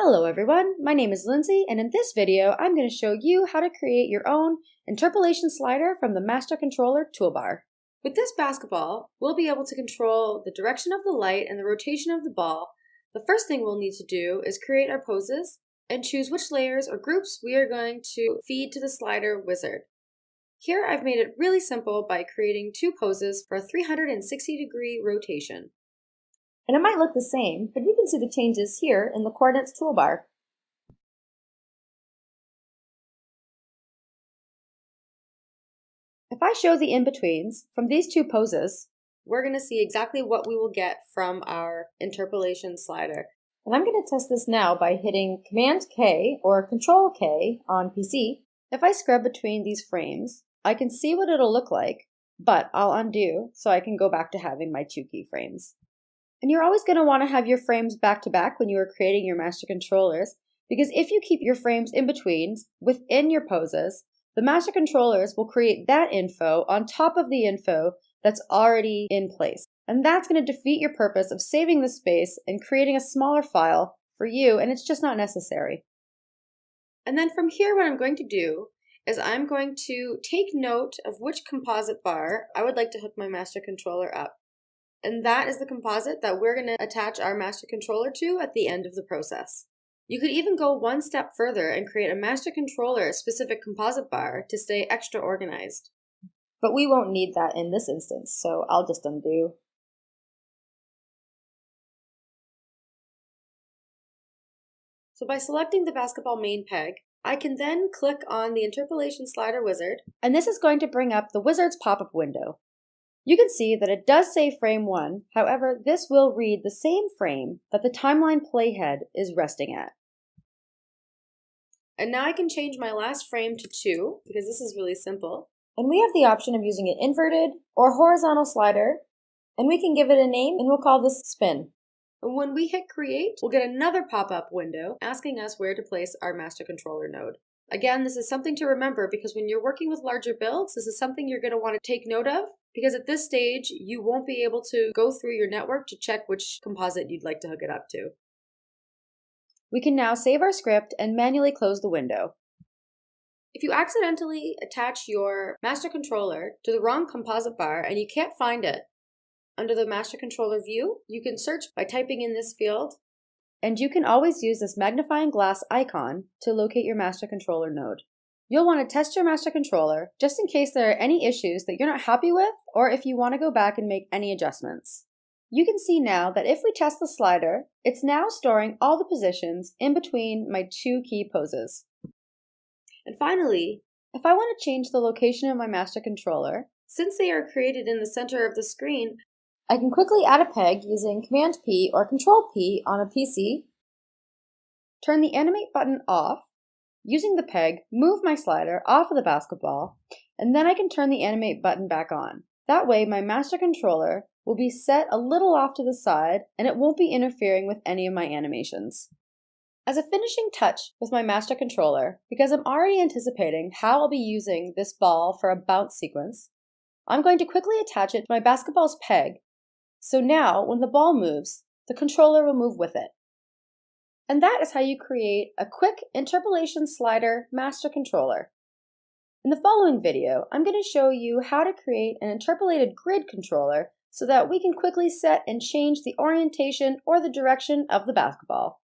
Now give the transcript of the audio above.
Hello everyone, my name is Lindsay, and in this video I'm going to show you how to create your own interpolation slider from the Master Controller toolbar. With this basketball, we'll be able to control the direction of the light and the rotation of the ball. The first thing we'll need to do is create our poses and choose which layers or groups we are going to feed to the slider wizard. Here I've made it really simple by creating two poses for a 360-degree rotation. And it might look the same, but you can see the changes here in the coordinates toolbar. If I show the in-betweens from these two poses, we're going to see exactly what we will get from our interpolation slider. And I'm going to test this now by hitting Command-K or Control-K on PC. If I scrub between these frames, I can see what it'll look like, but I'll undo so I can go back to having my two keyframes. And you're always going to want to have your frames back to back when you are creating your master controllers, because if you keep your frames in between within your poses, the master controllers will create that info on top of the info that's already in place. And that's going to defeat your purpose of saving the space and creating a smaller file for you, and it's just not necessary. And then from here, what I'm going to do is I'm going to take note of which composite bar I would like to hook my master controller up. And that is the composite that we're going to attach our master controller to at the end of the process. You could even go one step further and create a master controller specific composite bar to stay extra organized. But we won't need that in this instance, so I'll just undo. So by selecting the basketball main peg, I can then click on the interpolation slider wizard, and this is going to bring up the wizard's pop-up window. You can see that it does say frame 1, however, this will read the same frame that the timeline playhead is resting at. And now I can change my last frame to 2, because this is really simple. And we have the option of using an inverted or horizontal slider, and we can give it a name, and we'll call this spin. And when we hit create, we'll get another pop-up window asking us where to place our master controller node. Again, this is something to remember because when you're working with larger builds, this is something you're going to want to take note of, because at this stage, you won't be able to go through your network to check which composite you'd like to hook it up to. We can now save our script and manually close the window. If you accidentally attach your master controller to the wrong composite bar and you can't find it, under the master controller view, you can search by typing in this field, and you can always use this magnifying glass icon to locate your master controller node. You'll want to test your master controller just in case there are any issues that you're not happy with, or if you want to go back and make any adjustments. You can see now that if we test the slider, it's now storing all the positions in between my two key poses. And finally, if I want to change the location of my master controller, since they are created in the center of the screen, I can quickly add a peg using Command-P or Control-P on a PC, turn the animate button off, using the peg, move my slider off of the basketball, and then I can turn the animate button back on. That way my master controller will be set a little off to the side and it won't be interfering with any of my animations. As a finishing touch with my master controller, because I'm already anticipating how I'll be using this ball for a bounce sequence, I'm going to quickly attach it to my basketball's peg, so now when the ball moves, the controller will move with it. And that is how you create a quick interpolation slider master controller. In the following video, I'm going to show you how to create an interpolated grid controller so that we can quickly set and change the orientation or the direction of the basketball.